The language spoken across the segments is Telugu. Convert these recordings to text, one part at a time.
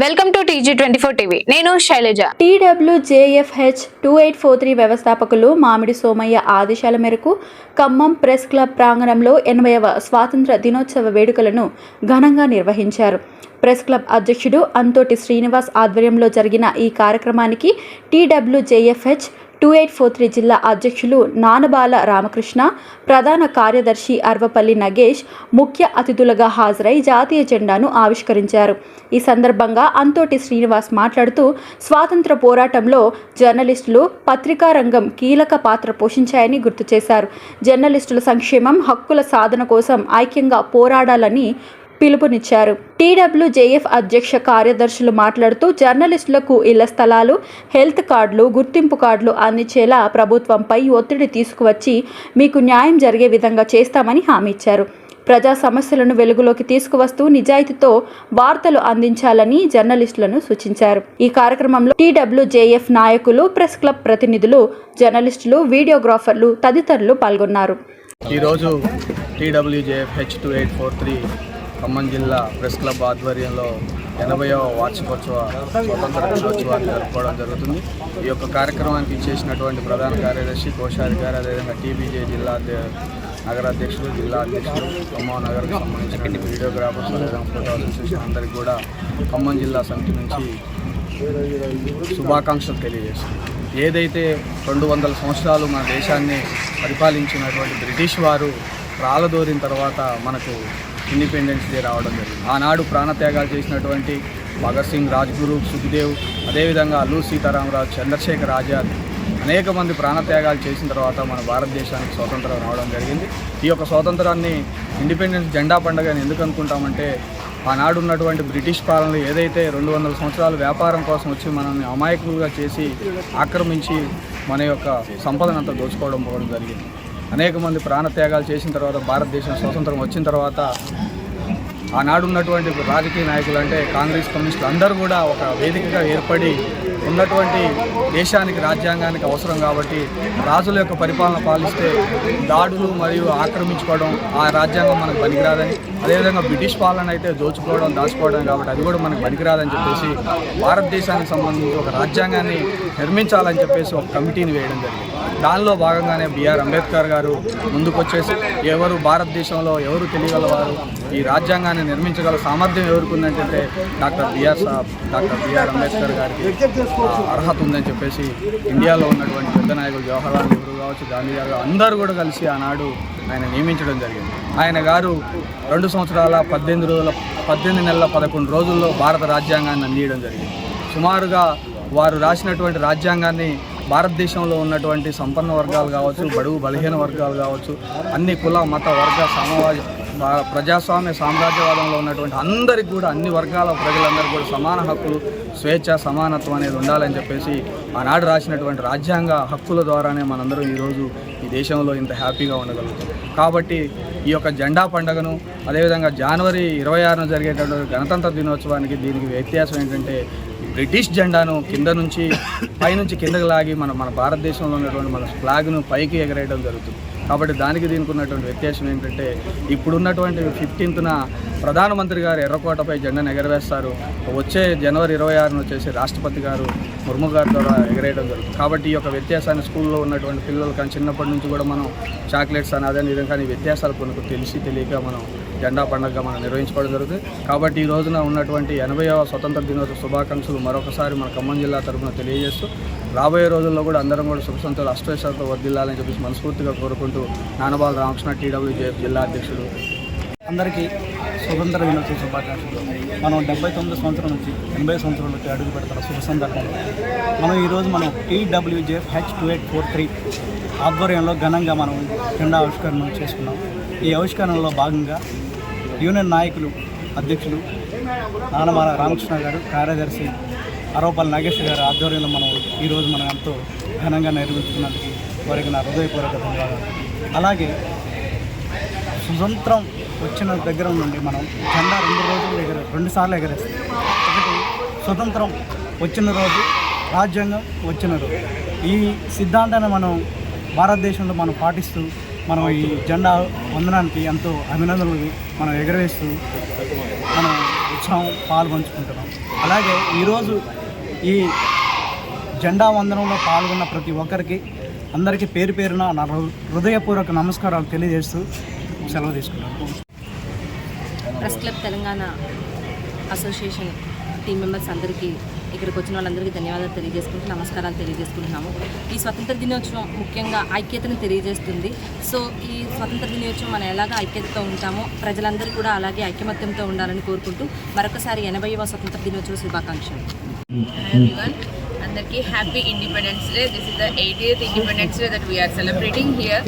Welcome to TG24 TV. నేను శైలజ. TWJFH 2843 వ్యవస్థాపకులు మామిడి సోమయ్య ఆదేశాల మేరకు ఖమ్మం ప్రెస్ క్లబ్ ప్రాంగణంలో 80వ స్వాతంత్ర దినోత్సవ వేడుకలను ఘనంగా నిర్వహించారు. ప్రెస్ క్లబ్ అధ్యక్షుడు అంతోటి శ్రీనివాస్ ఆధ్వర్యంలో జరిగిన ఈ కార్యక్రమానికి TWJFH 2843 జిల్లా అధ్యక్షులు నానబాల రామకృష్ణ, ప్రధాన కార్యదర్శి అర్వపల్లి నగేష్ ముఖ్య అతిథులుగా హాజరై జాతీయ జెండాను ఆవిష్కరించారు. ఈ సందర్భంగా అంతోటి శ్రీనివాస్ మాట్లాడుతూ స్వాతంత్ర పోరాటంలో జర్నలిస్టులు, పత్రికా రంగం కీలక పాత్ర పోషించాయని గుర్తు చేశారు. జర్నలిస్టుల సంక్షేమం, హక్కుల సాధన కోసం ఐక్యంగా పోరాడాలని పిలుపునిచ్చారు. TWJF అధ్యక్ష కార్యదర్శులు మాట్లాడుతూ జర్నలిస్టులకు ఇళ్ల స్థలాలు, హెల్త్ కార్డులు, గుర్తింపు కార్డులు అందించేలా ప్రభుత్వంపై ఒత్తిడి తీసుకువచ్చి మీకు న్యాయం జరిగే విధంగా చేస్తామని హామీ ఇచ్చారు. ప్రజా సమస్యలను వెలుగులోకి తీసుకువస్తూ నిజాయితీతో వార్తలు అందించాలని జర్నలిస్టులను సూచించారు. ఈ కార్యక్రమంలో TWJF నాయకులు, ప్రెస్ క్లబ్ ప్రతినిధులు, జర్నలిస్టులు, వీడియోగ్రాఫర్లు తదితరులు పాల్గొన్నారు. ఈరోజు TWJFH 2843 ఖమ్మం జిల్లా ప్రెస్ క్లబ్ ఆధ్వర్యంలో 80వ వార్షికోత్సవ స్వతంత్ర దినోత్సవాన్ని జరుపుకోవడం జరుగుతుంది. ఈ యొక్క కార్యక్రమానికి ఇచ్చేసినటువంటి ప్రధాన కార్యదర్శి, కోశాధికారి, అదేవిధంగా TBJ జిల్లా నగరాధ్యక్షులు, జిల్లా అధ్యక్షులు, ఖమ్మం నగరకు సంబంధించిన వీడియోగ్రాఫర్స్, ఫోటో అసోసియేషన్ అందరికీ కూడా ఖమ్మం జిల్లా సమితి నుంచి శుభాకాంక్షలు తెలియజేస్తుంది. ఏదైతే 200 సంవత్సరాలు మన దేశాన్ని పరిపాలించినటువంటి బ్రిటిష్ వారు రాలదోరిన తర్వాత మనకు ఇండిపెండెన్స్ డే రావడం జరిగింది. ఆనాడు ప్రాణత్యాగాలు చేసినటువంటి భగత్ సింగ్, రాజ్గురు, సుఖ్దేవ్, అదేవిధంగా అల్లూరి సీతారామరాజు, చంద్రశేఖర్ ఆజాద్ అనేక మంది ప్రాణత్యాగాలు చేసిన తర్వాత మన భారతదేశానికి స్వాతంత్రం రావడం జరిగింది. ఈ యొక్క స్వాతంత్రాన్ని ఇండిపెండెన్స్ జెండా పండుగ అని ఎందుకు అనుకుంటామంటే, ఆనాడు ఉన్నటువంటి బ్రిటిష్ పాలనలు ఏదైతే 200 సంవత్సరాలు వ్యాపారం కోసం వచ్చి మనల్ని అమాయకులుగా చేసి ఆక్రమించి మన యొక్క సంపదనంతా దోచుకోవడం పోవడం జరిగింది. అనేక మంది ప్రాణత్యాగాలు చేసిన తర్వాత భారతదేశం స్వాతంత్రం వచ్చిన తర్వాత ఆనాడు ఉన్నటువంటి రాజకీయ నాయకులు అంటే కాంగ్రెస్, కమ్యూనిస్టులు అందరూ కూడా ఒక వేదికగా ఏర్పడి ఉన్నటువంటి దేశానికి, రాజ్యాంగానికి అవసరం కాబట్టి రాజుల యొక్క పరిపాలన పాలిస్తే దాడులు మరియు ఆక్రమించుకోవడం ఆ రాజ్యాంగం మనకు పనికిరాదని, అదేవిధంగా బ్రిటిష్ పాలన అయితే దోచుకోవడం, దాచుకోవడం కాబట్టి అది కూడా మనకు పనికిరాదని చెప్పేసి భారతదేశానికి సంబంధించి ఒక రాజ్యాంగాన్ని నిర్మించాలని చెప్పేసి ఒక కమిటీని వేయడం జరిగింది. దానిలో భాగంగానే బిఆర్ అంబేద్కర్ గారు ముందుకొచ్చేసి ఎవరు భారతదేశంలో ఎవరు తెలియగలవారు, ఈ రాజ్యాంగాన్ని నిర్మించగల సామర్థ్యం ఎవరికి ఉందంటే డాక్టర్ బిఆర్ అంబేద్కర్ గారికి అర్హత ఉందని చెప్పేసి ఇండియాలో ఉన్నటువంటి పెద్ద నాయకులు జవహర్లాల్ నెహ్రూ కావచ్చు, గాంధీ గారు అందరూ కూడా కలిసి ఆనాడు ఆయన నియమించడం జరిగింది. ఆయన గారు 2 సంవత్సరాల 18 నెలల 11 రోజుల్లో భారత రాజ్యాంగాన్ని అందించడం జరిగింది. సుమారుగా వారు రాసినటువంటి రాజ్యాంగాన్ని భారతదేశంలో ఉన్నటువంటి సంపన్న వర్గాలు కావచ్చు, బడుగు బలహీన వర్గాలు కావచ్చు, అన్ని కుల, మత, వర్గ, ప్రజాస్వామ్య సామ్రాజ్యవాదంలో ఉన్నటువంటి అందరికీ కూడా, అన్ని వర్గాల ప్రజలందరూ కూడా సమాన హక్కులు, స్వేచ్ఛ, సమానత్వం అనేది ఉండాలని చెప్పేసి ఆనాడు రాసినటువంటి రాజ్యాంగ హక్కుల ద్వారానే మనందరం ఈరోజు ఈ దేశంలో ఇంత హ్యాపీగా ఉండగలుగుతాం. కాబట్టి ఈ యొక్క జెండా పండుగను, అదేవిధంగా జనవరి 26న జరిగేటటువంటి గణతంత్ర దినోత్సవానికి దీనికి వ్యత్యాసం ఏంటంటే, బ్రిటిష్ జెండాను కింద నుంచి పైనుంచి కిందకి లాగి మన భారతదేశంలో ఉన్నటువంటి మన ఫ్లాగ్ను పైకి ఎగరేయడం జరుగుతుంది. కాబట్టి దీనికి ఉన్నటువంటి వ్యత్యాసం ఏంటంటే, ఇప్పుడున్నటువంటి 15న ప్రధానమంత్రి గారు ఎర్రకోటపై జెండాను ఎగరవేస్తారు. వచ్చే జనవరి 26న వచ్చేసి రాష్ట్రపతి గారు ముర్ము గారి ద్వారా ఎగరేయడం జరుగుతుంది. కాబట్టి ఈ యొక్క వ్యత్యాసాన్ని స్కూల్లో ఉన్నటువంటి పిల్లలు కానీ చిన్నప్పటి నుంచి కూడా మనం చాక్లెట్స్ అని అదే విధంగా ఈ వ్యత్యాసాలు కొనుక్కు తెలియక మనం జెండా పండుగగా మనం నిర్వహించుకోవడం జరుగుతుంది. కాబట్టి ఈ రోజున ఉన్నటువంటి 80వ స్వతంత్ర దినోత్సవ శుభాకాంక్షలు మరొకసారి మన ఖమ్మం జిల్లా తరఫున తెలియజేస్తూ, రాబోయే రోజుల్లో కూడా అందరం కూడా సుఖ సంతోషాలు, అష్టైశ్వర్యాలతో వర్ధిల్లాలని చెప్పేసి మనస్ఫూర్తిగా కోరుకుంటూ నానబాల రామకృష్ణ, TWJF జిల్లా అధ్యక్షుడు. అందరికీ స్వతంత్ర దినోత్సవ శుభాకాంక్షలు. మనం 79 సంవత్సరం నుంచి 80 సంవత్సరాలకి అడుగు పెడతారు శుభ సందర్భంలో ఈరోజు మనం TWJFH 2843 ఆధ్వర్యంలో ఘనంగా మనం జెండా ఆవిష్కరణ చేసుకున్నాం. ఈ ఆవిష్కరణలో భాగంగా యూనియన్ నాయకులు, అధ్యక్షులు నానమాల రామకృష్ణ గారు, కార్యదర్శి అరవపల్లి నగేష్ గారు ఆధ్వర్యంలో ఈరోజు మనం ఎంతో ఘనంగా నిర్వహించుకున్నందుకు వారికి నా హృదయపూర్వక ధన్యవాదాలు. అలాగే స్వతంత్రం వచ్చిన దగ్గర నుండి మనం జెండా 2 సార్లు ఎగరేస్తాం. ఒకటి స్వతంత్రం వచ్చిన రోజు, రాజ్యాంగం వచ్చిన రోజు. ఈ సిద్ధాంతాన్ని మనం భారతదేశంలో మనం పాటిస్తూ మనం ఈ జెండా వందనానికి ఎంతో అభినందనలు మనం ఎగరవేస్తూ మనం ఉత్సవం పాల్పంచుకుంటున్నాం. అలాగే ఈరోజు ఈ జెండా వందనంలో పాల్గొన్న ప్రతి ఒక్కరికి అందరికీ పేరు పేరున నా హృదయపూర్వక నమస్కారాలు తెలియజేస్తూ సెలవు తీసుకున్నాను. Press club Telangana association team members అందరికీ, ఇక్కడికి వచ్చిన వాళ్ళందరికీ ధన్యవాదాలు తెలియజేసుకుంటూ నమస్కారాలు తెలియజేసుకుంటున్నాము. ఈ స్వతంత్ర దినోత్సవం ముఖ్యంగా ఐక్యతను తెలియజేస్తుంది. సో ఈ స్వతంత్ర దినోత్సవం మనం ఎలాగ ఐక్యతతో ఉంటామో ప్రజలందరూ కూడా అలాగే ఐకమత్యంతో ఉండాలని కోరుకుంటూ మరొకసారి 80వ స్వతంత్ర దినోత్సవ శుభాకాంక్షలు. అందరికీ happy independence day. This is the 80th Independence Day that we are celebrating here.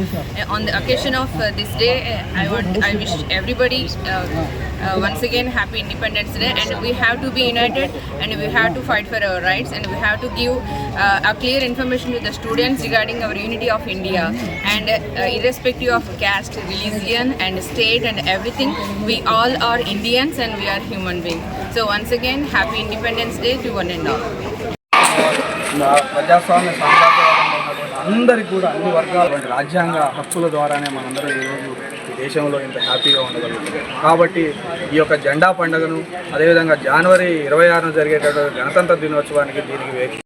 On the occasion of this day, I wish everybody once again happy Independence Day, and we have to be united and we have to fight for our rights, and we have to give a clear information to the students regarding our unity of India, and irrespective of caste, religion and state and everything, we all are Indians and we are human beings. So once again happy Independence Day to one and all. ప్రజాస్వామ్య సామ్రాజ్యవాదంలో ఉన్నటువంటి అందరికీ కూడా అన్ని వర్గాల రాజ్యాంగ హక్కుల ద్వారానే మనందరం ఈరోజు ఈ దేశంలో ఇంత హ్యాపీగా ఉండగలుగుతాం. కాబట్టి ఈ యొక్క జెండా పండుగను, అదేవిధంగా జనవరి 26న జరిగేటటువంటి గణతంత్ర దినోత్సవానికి దీనికి